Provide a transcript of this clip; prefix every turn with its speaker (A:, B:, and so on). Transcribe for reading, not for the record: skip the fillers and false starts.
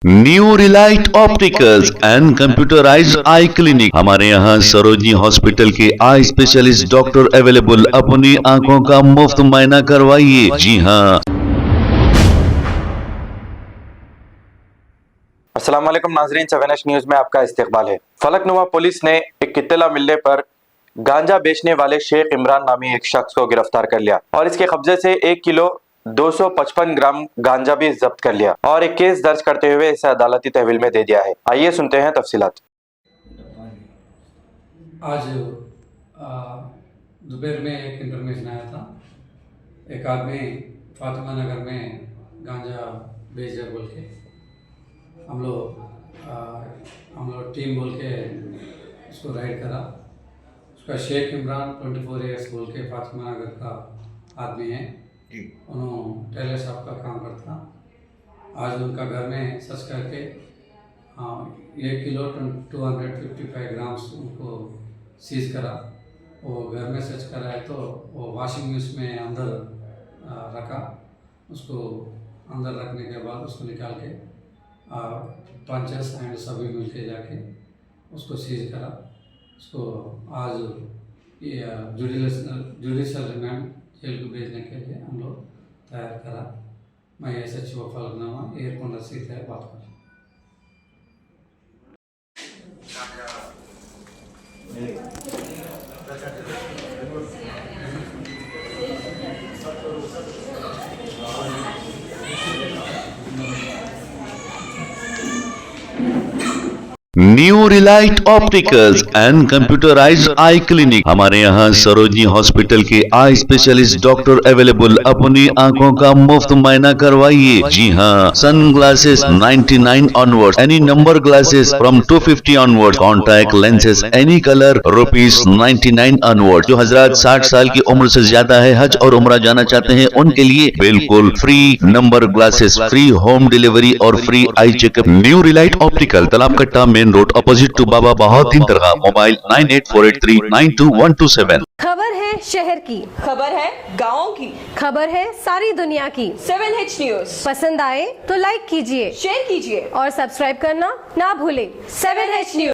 A: New Relight opticals and computerised I clinic. हमारे यहाँ Sarojini hospital के आई स्पेशलिस्ट डॉक्टर अवेलेबल। अपनी आंखों का मुफ्त मुआयना करवाइए। जी हाँ।
B: अस्सलाम वालेकुम नाजरीन, 7H न्यूज में आपका इस्तकबाल है। फलकनुमा पुलिस ने एक इत्तला मिलने पर गांजा बेचने वाले शेख इमरान नामी एक शख्स को गिरफ्तार कर लिया और इसके कब्जे से 1 किलो 255 ग्राम गांजा भी जब्त कर लिया और एक केस दर्ज करते हुए इसे अदालती तहवील में दे दिया है। आइए सुनते हैं तफसीलात।
C: आज दोपहर में एक इंफॉर्मेशन आया था, एक आदमी फातिमा नगर में गांजा बेच रहा बोल के हम लोग टीम बोल के उसको राइड करा। उसका शेख इमरान 24 ईयर्स बोल के फातिमा नगर का आदमी है। उन्होंने टेलर शॉप का काम करता। आज उनका घर में सर्च करके 1 किलो 255 ग्राम्स उनको सीज करा। वो घर में सर्च करा है तो वो वॉशिंग मशीन में अंदर रखा। उसको अंदर रखने के बाद उसको निकाल के पंचेस एंड सभी मिल के जाके उसको सीज करा। उसको आज जुडिशल रिमांड जेल को भेजने के लिए हम लोग तैयार करा। मैं SHO फलकनुमा एयरपोर्ट से बात कर रहा हूँ।
A: New Relight opticals and computerised I clinic. हमारे यहाँ सरोजनी हॉस्पिटल के आई स्पेशलिस्ट डॉक्टर अवेलेबल। अपनी आंखों का मुफ्त मुआयना करवाइए। जी हाँ। Sun glasses 99 onward, any number glasses from 250 onward, contact lenses any colour ₹99 onward. जो हजरात 60 साल की उम्र से ज्यादा है, हज और उम्रा जाना चाहते हैं, उनके लिए बिल्कुल free number glasses, free home delivery और free eye checkup. New relight optical, Talab Katta, main road, opposite to Baba Bahauddin dargah. Mobile 9848392127।
D: खबर है शहर की,
E: खबर है गाँव की,
D: खबर है सारी दुनिया की।
E: 7H न्यूज
D: पसंद आए तो लाइक कीजिए,
E: शेयर कीजिए
D: और सब्सक्राइब करना ना भूलें।
E: 7H news.